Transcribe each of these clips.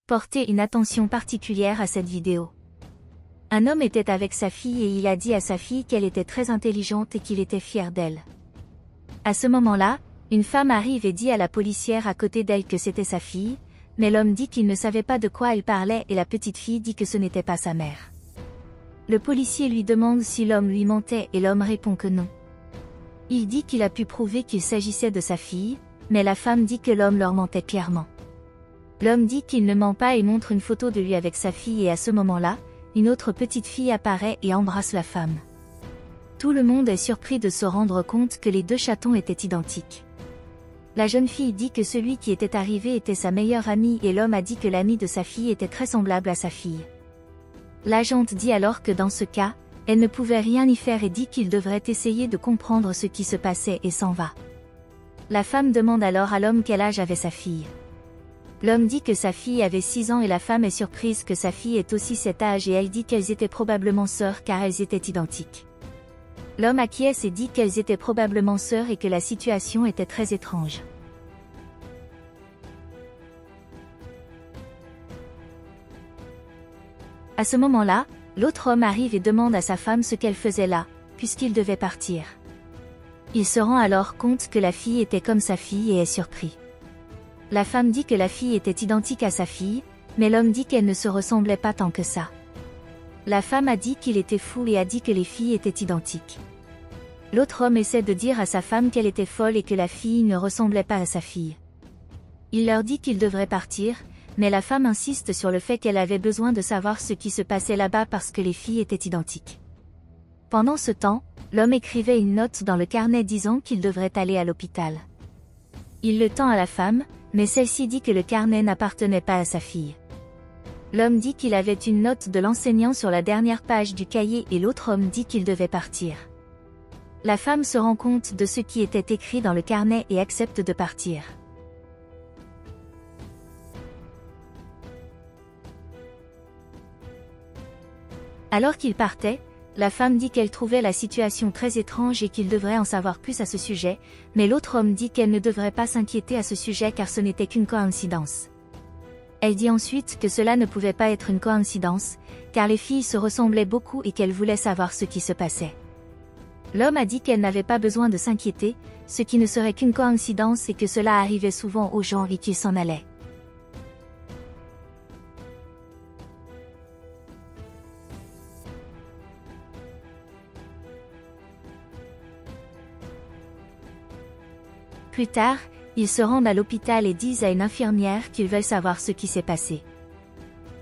porter une attention particulière à cette vidéo. Un homme était avec sa fille et il a dit à sa fille qu'elle était très intelligente et qu'il était fier d'elle. À ce moment-là, une femme arrive et dit à la policière à côté d'elle que c'était sa fille, mais l'homme dit qu'il ne savait pas de quoi elle parlait et la petite fille dit que ce n'était pas sa mère. Le policier lui demande si l'homme lui mentait et l'homme répond que non. Il dit qu'il a pu prouver qu'il s'agissait de sa fille, mais la femme dit que l'homme leur mentait clairement. L'homme dit qu'il ne ment pas et montre une photo de lui avec sa fille et à ce moment-là, une autre petite fille apparaît et embrasse la femme. Tout le monde est surpris de se rendre compte que les deux chatons étaient identiques. La jeune fille dit que celui qui était arrivé était sa meilleure amie et l'homme a dit que l'ami de sa fille était très semblable à sa fille. L'agente dit alors que dans ce cas, elle ne pouvait rien y faire et dit qu'il devrait essayer de comprendre ce qui se passait et s'en va. La femme demande alors à l'homme quel âge avait sa fille. L'homme dit que sa fille avait 6 ans et la femme est surprise que sa fille ait aussi cet âge et elle dit qu'elles étaient probablement sœurs car elles étaient identiques. L'homme acquiesce et dit qu'elles étaient probablement sœurs et que la situation était très étrange. À ce moment-là, l'autre homme arrive et demande à sa femme ce qu'elle faisait là, puisqu'il devait partir. Il se rend alors compte que la fille était comme sa fille et est surpris. La femme dit que la fille était identique à sa fille, mais l'homme dit qu'elle ne se ressemblait pas tant que ça. La femme a dit qu'il était fou et a dit que les filles étaient identiques. L'autre homme essaie de dire à sa femme qu'elle était folle et que la fille ne ressemblait pas à sa fille. Il leur dit qu'ils devraient partir, mais la femme insiste sur le fait qu'elle avait besoin de savoir ce qui se passait là-bas parce que les filles étaient identiques. Pendant ce temps, l'homme écrivait une note dans le carnet disant qu'il devrait aller à l'hôpital. Il le tend à la femme, mais celle-ci dit que le carnet n'appartenait pas à sa fille. L'homme dit qu'il avait une note de l'enseignant sur la dernière page du cahier et l'autre homme dit qu'il devait partir. La femme se rend compte de ce qui était écrit dans le carnet et accepte de partir. Alors qu'il partait, la femme dit qu'elle trouvait la situation très étrange et qu'il devrait en savoir plus à ce sujet, mais l'autre homme dit qu'elle ne devrait pas s'inquiéter à ce sujet car ce n'était qu'une coïncidence. Elle dit ensuite que cela ne pouvait pas être une coïncidence, car les filles se ressemblaient beaucoup et qu'elle voulait savoir ce qui se passait. L'homme a dit qu'elle n'avait pas besoin de s'inquiéter, ce qui ne serait qu'une coïncidence et que cela arrivait souvent aux gens et qu'ils s'en allaient. Plus tard, ils se rendent à l'hôpital et disent à une infirmière qu'ils veulent savoir ce qui s'est passé.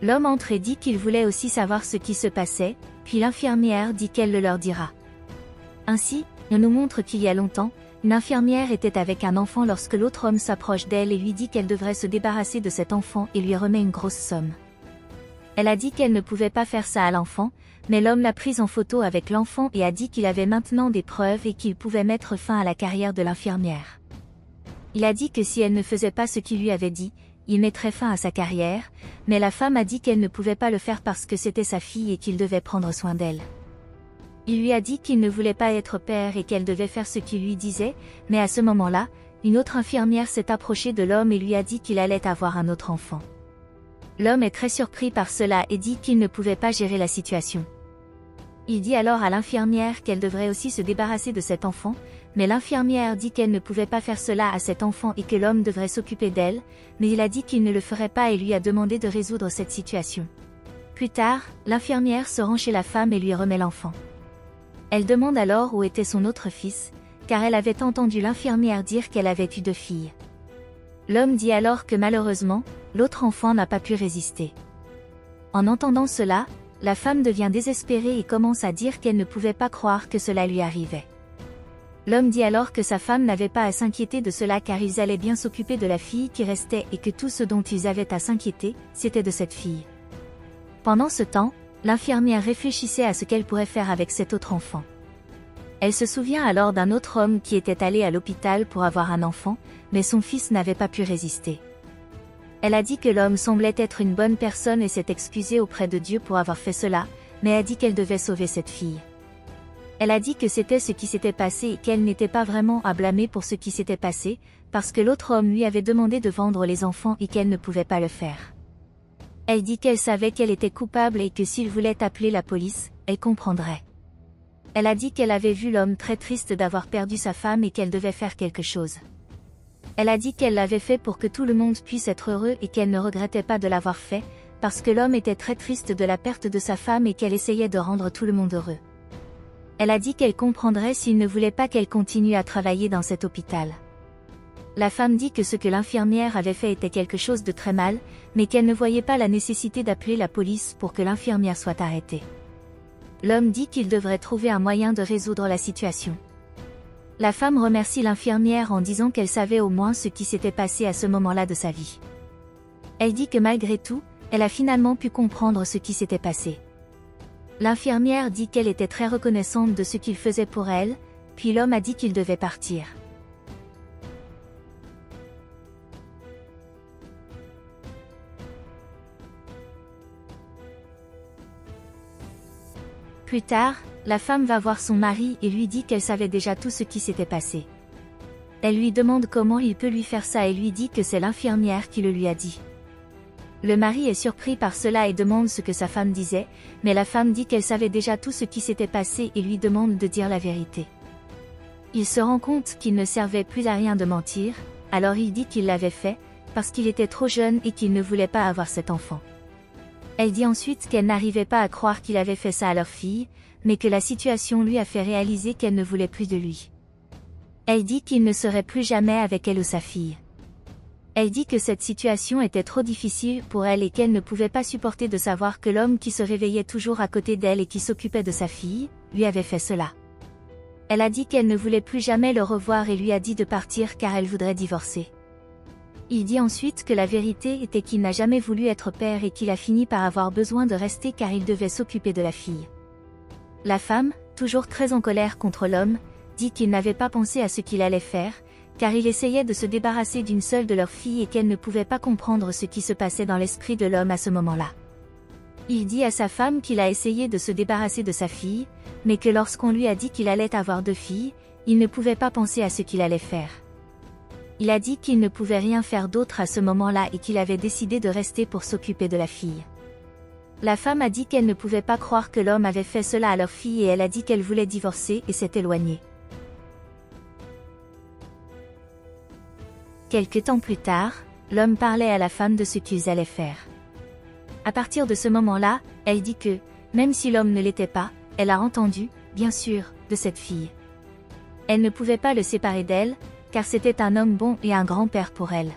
L'homme entre et dit qu'il voulait aussi savoir ce qui se passait, puis l'infirmière dit qu'elle le leur dira. Ainsi, on nous montre qu'il y a longtemps, une infirmière était avec un enfant lorsque l'autre homme s'approche d'elle et lui dit qu'elle devrait se débarrasser de cet enfant et lui remet une grosse somme. Elle a dit qu'elle ne pouvait pas faire ça à l'enfant, mais l'homme l'a prise en photo avec l'enfant et a dit qu'il avait maintenant des preuves et qu'il pouvait mettre fin à la carrière de l'infirmière. Il a dit que si elle ne faisait pas ce qu'il lui avait dit, il mettrait fin à sa carrière, mais la femme a dit qu'elle ne pouvait pas le faire parce que c'était sa fille et qu'il devait prendre soin d'elle. Il lui a dit qu'il ne voulait pas être père et qu'elle devait faire ce qu'il lui disait, mais à ce moment-là, une autre infirmière s'est approchée de l'homme et lui a dit qu'il allait avoir un autre enfant. L'homme est très surpris par cela et dit qu'il ne pouvait pas gérer la situation. Il dit alors à l'infirmière qu'elle devrait aussi se débarrasser de cet enfant, mais l'infirmière dit qu'elle ne pouvait pas faire cela à cet enfant et que l'homme devrait s'occuper d'elle, mais il a dit qu'il ne le ferait pas et lui a demandé de résoudre cette situation. Plus tard, l'infirmière se rend chez la femme et lui remet l'enfant. Elle demande alors où était son autre fils, car elle avait entendu l'infirmière dire qu'elle avait eu 2 filles. L'homme dit alors que malheureusement, l'autre enfant n'a pas pu résister. En entendant cela, la femme devient désespérée et commence à dire qu'elle ne pouvait pas croire que cela lui arrivait. L'homme dit alors que sa femme n'avait pas à s'inquiéter de cela car ils allaient bien s'occuper de la fille qui restait et que tout ce dont ils avaient à s'inquiéter, c'était de cette fille. Pendant ce temps, l'infirmière réfléchissait à ce qu'elle pourrait faire avec cet autre enfant. Elle se souvient alors d'un autre homme qui était allé à l'hôpital pour avoir un enfant, mais son fils n'avait pas pu résister. Elle a dit que l'homme semblait être une bonne personne et s'est excusée auprès de Dieu pour avoir fait cela, mais a dit qu'elle devait sauver cette fille. Elle a dit que c'était ce qui s'était passé et qu'elle n'était pas vraiment à blâmer pour ce qui s'était passé, parce que l'autre homme lui avait demandé de vendre les enfants et qu'elle ne pouvait pas le faire. Elle dit qu'elle savait qu'elle était coupable et que s'il voulait appeler la police, elle comprendrait. Elle a dit qu'elle avait vu l'homme très triste d'avoir perdu sa femme et qu'elle devait faire quelque chose. Elle a dit qu'elle l'avait fait pour que tout le monde puisse être heureux et qu'elle ne regrettait pas de l'avoir fait, parce que l'homme était très triste de la perte de sa femme et qu'elle essayait de rendre tout le monde heureux. Elle a dit qu'elle comprendrait s'il ne voulait pas qu'elle continue à travailler dans cet hôpital. La femme dit que ce que l'infirmière avait fait était quelque chose de très mal, mais qu'elle ne voyait pas la nécessité d'appeler la police pour que l'infirmière soit arrêtée. L'homme dit qu'il devrait trouver un moyen de résoudre la situation. La femme remercie l'infirmière en disant qu'elle savait au moins ce qui s'était passé à ce moment-là de sa vie. Elle dit que malgré tout, elle a finalement pu comprendre ce qui s'était passé. L'infirmière dit qu'elle était très reconnaissante de ce qu'il faisait pour elle, puis l'homme a dit qu'il devait partir. Plus tard, la femme va voir son mari et lui dit qu'elle savait déjà tout ce qui s'était passé. Elle lui demande comment il peut lui faire ça et lui dit que c'est l'infirmière qui le lui a dit. Le mari est surpris par cela et demande ce que sa femme disait, mais la femme dit qu'elle savait déjà tout ce qui s'était passé et lui demande de dire la vérité. Il se rend compte qu'il ne servait plus à rien de mentir, alors il dit qu'il l'avait fait, parce qu'il était trop jeune et qu'il ne voulait pas avoir cet enfant. Elle dit ensuite qu'elle n'arrivait pas à croire qu'il avait fait ça à leur fille, mais que la situation lui a fait réaliser qu'elle ne voulait plus de lui. Elle dit qu'il ne serait plus jamais avec elle ou sa fille. Elle dit que cette situation était trop difficile pour elle et qu'elle ne pouvait pas supporter de savoir que l'homme qui se réveillait toujours à côté d'elle et qui s'occupait de sa fille, lui avait fait cela. Elle a dit qu'elle ne voulait plus jamais le revoir et lui a dit de partir car elle voudrait divorcer. Il dit ensuite que la vérité était qu'il n'a jamais voulu être père et qu'il a fini par avoir besoin de rester car il devait s'occuper de la fille. La femme, toujours très en colère contre l'homme, dit qu'il n'avait pas pensé à ce qu'il allait faire, car il essayait de se débarrasser d'une seule de leurs filles et qu'elle ne pouvait pas comprendre ce qui se passait dans l'esprit de l'homme à ce moment-là. Il dit à sa femme qu'il a essayé de se débarrasser de sa fille, mais que lorsqu'on lui a dit qu'il allait avoir 2 filles, il ne pouvait pas penser à ce qu'il allait faire. Il a dit qu'il ne pouvait rien faire d'autre à ce moment-là et qu'il avait décidé de rester pour s'occuper de la fille. La femme a dit qu'elle ne pouvait pas croire que l'homme avait fait cela à leur fille et elle a dit qu'elle voulait divorcer et s'est éloignée. Quelque temps plus tard, l'homme parlait à la femme de ce qu'ils allaient faire. À partir de ce moment-là, elle dit que, même si l'homme ne l'était pas, elle a entendu, bien sûr, de cette fille. Elle ne pouvait pas le séparer d'elle, car c'était un homme bon et un grand-père pour elle.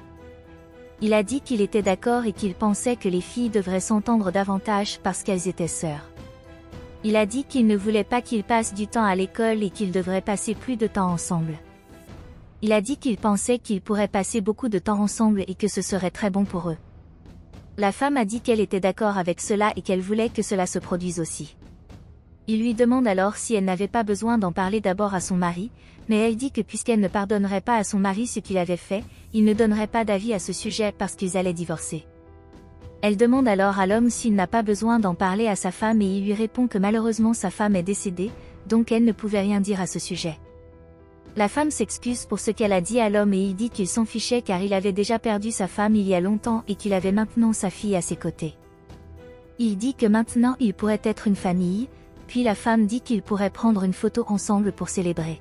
Il a dit qu'il était d'accord et qu'il pensait que les filles devraient s'entendre davantage parce qu'elles étaient sœurs. Il a dit qu'il ne voulait pas qu'ils passent du temps à l'école et qu'ils devraient passer plus de temps ensemble. Il a dit qu'il pensait qu'ils pourraient passer beaucoup de temps ensemble et que ce serait très bon pour eux. La femme a dit qu'elle était d'accord avec cela et qu'elle voulait que cela se produise aussi. Il lui demande alors si elle n'avait pas besoin d'en parler d'abord à son mari, mais elle dit que puisqu'elle ne pardonnerait pas à son mari ce qu'il avait fait, il ne donnerait pas d'avis à ce sujet parce qu'ils allaient divorcer. Elle demande alors à l'homme s'il n'a pas besoin d'en parler à sa femme et il lui répond que malheureusement sa femme est décédée, donc elle ne pouvait rien dire à ce sujet. La femme s'excuse pour ce qu'elle a dit à l'homme et il dit qu'il s'en fichait car il avait déjà perdu sa femme il y a longtemps et qu'il avait maintenant sa fille à ses côtés. Il dit que maintenant il pourrait être une famille, puis la femme dit qu'ils pourraient prendre une photo ensemble pour célébrer.